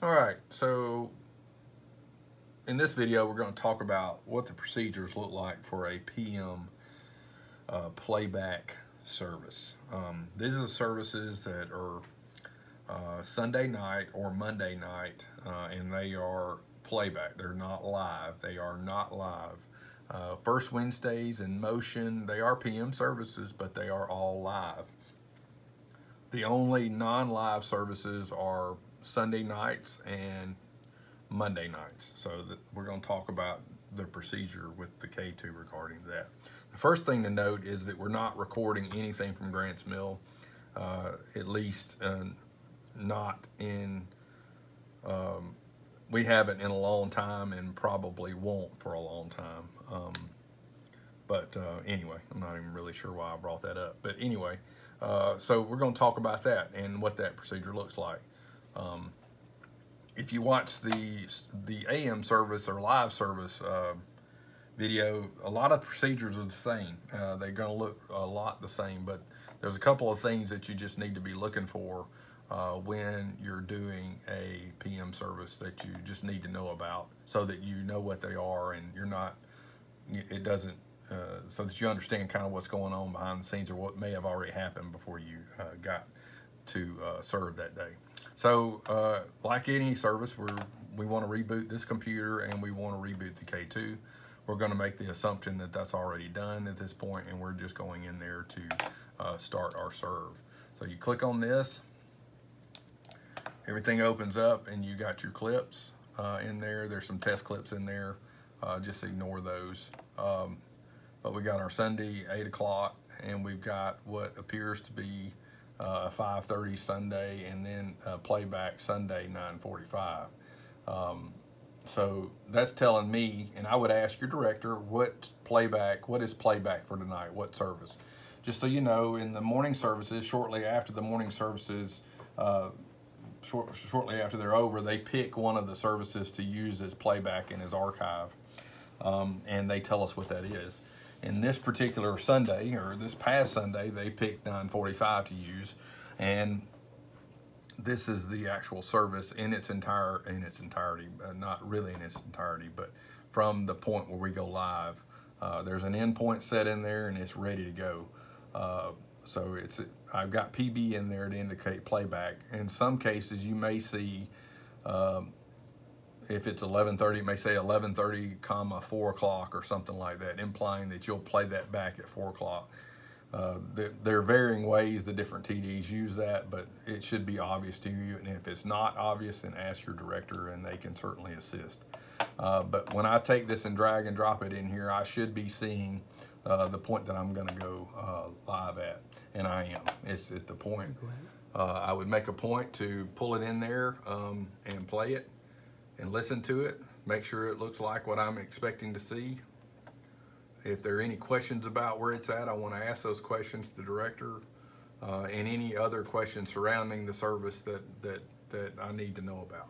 All right, so in this video, we're going to talk about what the procedures look like for a PM playback service. These are the services that are Sunday night or Monday night, and they are playback. They're not live. They are not live. First Wednesdays in Motion, they are PM services, but they are all live. The only non-live services are Sunday nights and Monday nights. So we're going to talk about the procedure with the K2 regarding that. The first thing to note is that we're not recording anything from Grants Mill, at least not in, we haven't in a long time and probably won't for a long time. But anyway, I'm not even really sure why I brought that up. But anyway, so we're going to talk about that and what that procedure looks like. If you watch the AM service or live service video, a lot of procedures are the same. They're going to look a lot the same, but there's a couple of things that you just need to be looking for when you're doing a PM service that you just need to know about, so that you know what they are and you're not, it doesn't, so that you understand kind of what's going on behind the scenes or what may have already happened before you got to serve that day. So like any service, we want to reboot this computer and we want to reboot the K2. We're going to make the assumption that that's already done at this point, and we're just going in there to start our serve. So you click on this, everything opens up and you got your clips in there. There's some test clips in there, just ignore those. But we got our Sunday 8 o'clock, and we've got what appears to be 5:30 Sunday, and then playback Sunday 9:45. So that's telling me, and I would ask your director, what is playback for tonight, what service? Just so you know, in the morning services, shortly after the morning services, shortly after they're over, they pick one of the services to use as playback and as archive, and they tell us what that is. In this particular Sunday, or this past Sunday, they picked 9:45 to use, and this is the actual service in its entirety, not really in its entirety, but from the point where we go live. There's an endpoint set in there, and it's ready to go. So I've got PB in there to indicate playback. In some cases, you may see, if it's 11:30, it may say 11:30, 4 o'clock or something like that, implying that you'll play that back at 4 o'clock. There are varying ways the different TDs use that, but it should be obvious to you. And if it's not obvious, then ask your director and they can certainly assist. But when I take this and drag and drop it in here, I should be seeing the point that I'm going to go live at, and I am. It's at the point. I would make a point to pull it in there and play it and listen to it, make sure it looks like what I'm expecting to see. If there are any questions about where it's at, I want to ask those questions to the director, and any other questions surrounding the service that I need to know about.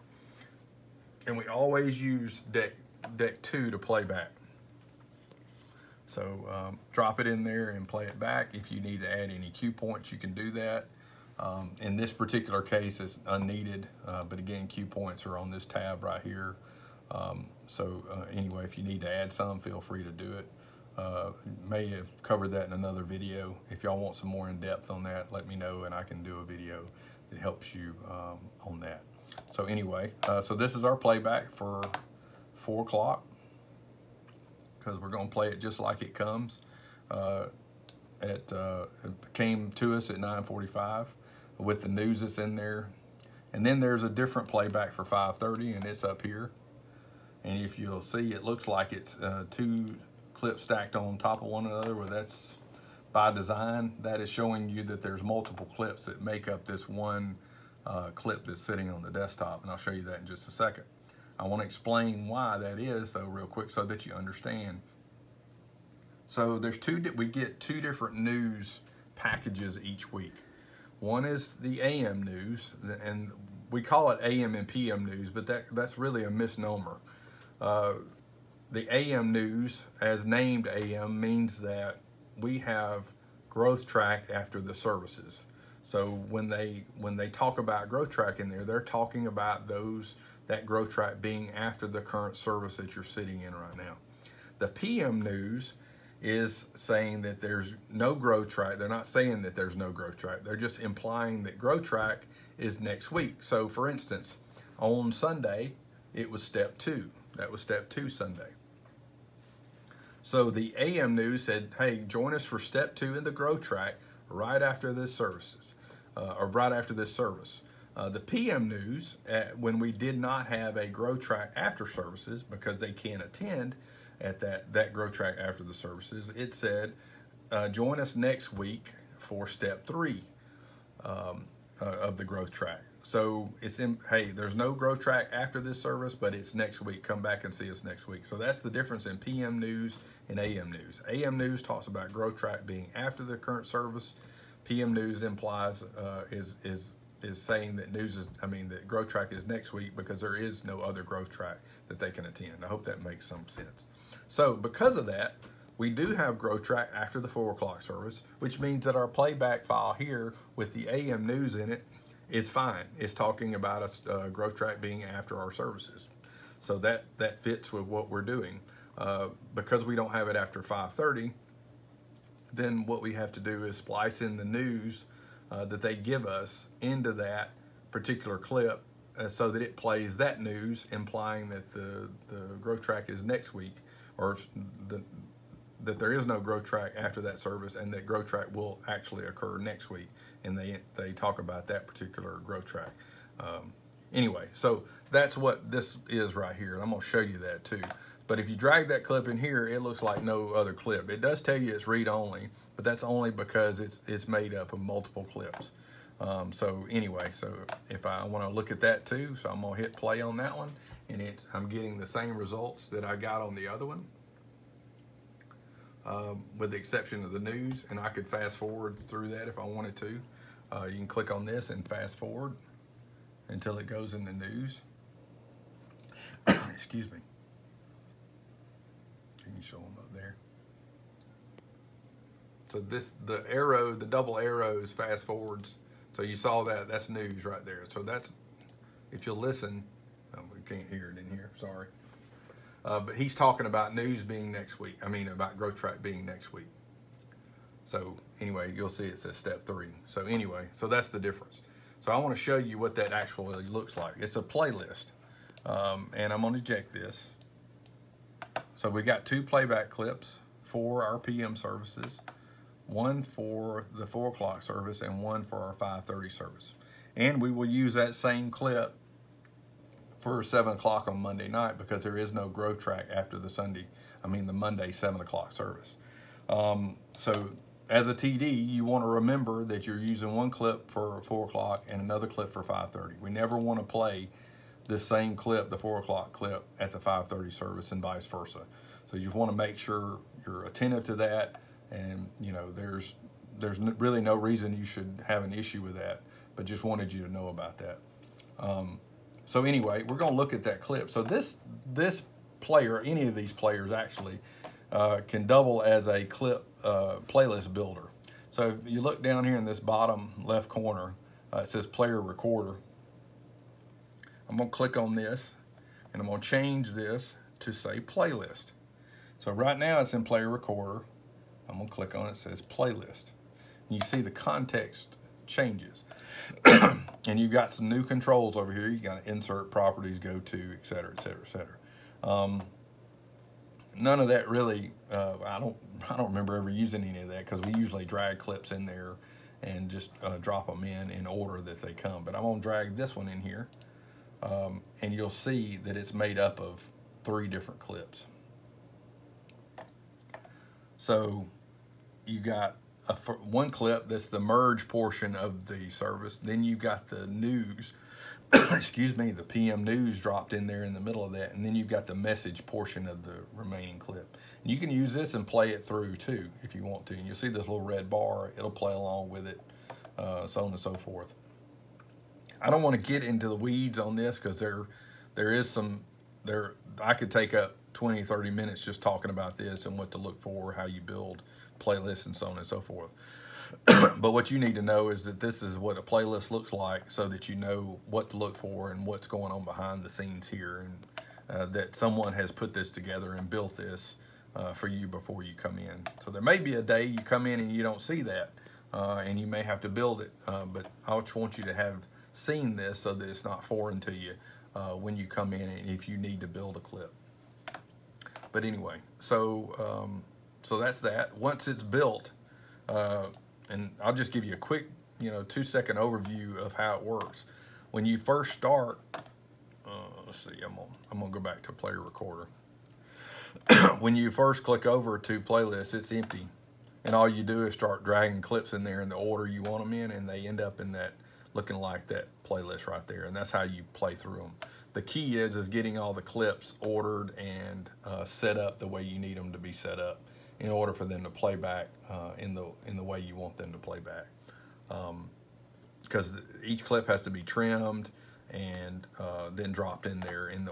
And we always use deck 2 to play back. So drop it in there and play it back. If you need to add any cue points, you can do that. In this particular case, it's unneeded, but again, cue points are on this tab right here. Anyway, if you need to add some, feel free to do it. May have covered that in another video. If y'all want some more in depth on that, let me know and I can do a video that helps you on that. So anyway, so this is our playback for 4 o'clock, because we're going to play it just like it comes. It came to us at 9:45 with the news that's in there. And then there's a different playback for 5:30, and it's up here. And if you'll see, it looks like it's 2 clips stacked on top of one another, where that's by design. That is showing you that there's multiple clips that make up this one clip that's sitting on the desktop, and I'll show you that in just a second. I want to explain why that is, though, real quick, so that you understand. So we get 2 different news packages each week. One is the AM news, and we call it AM and PM news, but that's really a misnomer. The AM news, as named AM, means that we have growth track after the services. So when they talk about growth track in there, they're talking about that growth track being after the current service that you're sitting in right now. The PM news is saying that there's no growth track. They're not saying that there's no growth track. They're just implying that growth track is next week. So for instance, on Sunday, it was step 2. That was step 2 Sunday. So the AM news said, hey, join us for step 2 in the growth track right after this services, or right after this service. The PM news, when we did not have a growth track after services because they can't attend at that growth track after the services, it said, join us next week for step 3 of the growth track. So it's hey, there's no growth track after this service, but it's next week. Come back and see us next week. So that's the difference in PM news and AM news. AM news talks about growth track being after the current service. PM news implies is saying that that growth track is next week because there is no other growth track that they can attend. I hope that makes some sense. So because of that, we do have growth track after the 4 o'clock service, which means that our playback file here with the AM news in it is fine. It's talking about a growth track being after our services. So that fits with what we're doing. Because we don't have it after 5:30, then what we have to do is splice in the news that they give us into that particular clip so that it plays that news, implying that the growth track is next week, or that there is no growth track after that service, and that growth track will actually occur next week. And they talk about that particular growth track. Anyway, so that's what this is right here, and I'm going to show you that too. But if you drag that clip in here, it looks like no other clip. It does tell you it's read-only, but that's only because it's made up of multiple clips. So anyway, so if I want to look at that too, so I'm going to hit play on that one, and I'm getting the same results that I got on the other one, with the exception of the news, and I could fast forward through that if I wanted to. You can click on this and fast forward until it goes in the news. Excuse me. You can show them up there. So the double arrows fast forwards. So you saw that's news right there. So that's, if you'll listen, we can't hear it in here, sorry. But he's talking about news being next week. About growth track being next week. So anyway, you'll see it says step 3. So anyway, so that's the difference. So I want to show you what that actually looks like. It's a playlist. And I'm going to eject this. So we got 2 playback clips for our PM services, 1 for the 4 o'clock service and 1 for our 5:30 service. And we will use that same clip for 7 o'clock on Monday night because there is no growth track after the Monday 7 o'clock service. So as a TD, you want to remember that you're using 1 clip for 4 o'clock and another clip for 5:30. We never want to play this same clip, the 4 o'clock clip, at the 5:30 service and vice versa. So you just want to make sure you're attentive to that, and there's really no reason you should have an issue with that, but just wanted you to know about that. So anyway, we're going to look at that clip. So this player, any of these players actually, can double as a clip playlist builder. So you look down here in this bottom left corner, it says player recorder. I'm going to click on this, and I'm going to change this to say playlist. So right now it's in player recorder. I'm going to click on it, it says playlist. And you see the context changes. And you've got some new controls over here. You got to insert, properties, go to, et cetera, et cetera, et cetera. None of that really, I don't remember ever using any of that because we usually drag clips in there and just drop them in order that they come. But I'm going to drag this one in here. And you'll see that it's made up of 3 different clips. So you got one clip that's the merge portion of the service. Then you've got the news, excuse me, the PM news dropped in there in the middle of that. And then you've got the message portion of the remaining clip. And you can use this and play it through too if you want to. And you'll see this little red bar, it'll play along with it, so on and so forth. I don't want to get into the weeds on this because there is some, I could take up 20, 30 minutes just talking about this and what to look for, how you build playlists and so on and so forth. But what you need to know is that this is what a playlist looks like, so that you know what to look for and what's going on behind the scenes here, and that someone has put this together and built this for you before you come in. So there may be a day you come in and you don't see that, and you may have to build it, but I just want you to have seen this so that it's not foreign to you when you come in and if you need to build a clip. But anyway, so that's that. Once it's built, and I'll just give you a quick, 2-second overview of how it works. When you first start, let's see, I'm gonna go back to player recorder. When you first click over to playlist, it's empty, and all you do is start dragging clips in there in the order you want them in, and they end up in that, looking like that playlist right there, and that's how you play through them. The key is getting all the clips ordered and set up the way you need them to be set up in order for them to play back in the way you want them to play back. Because each clip has to be trimmed and then dropped in there in the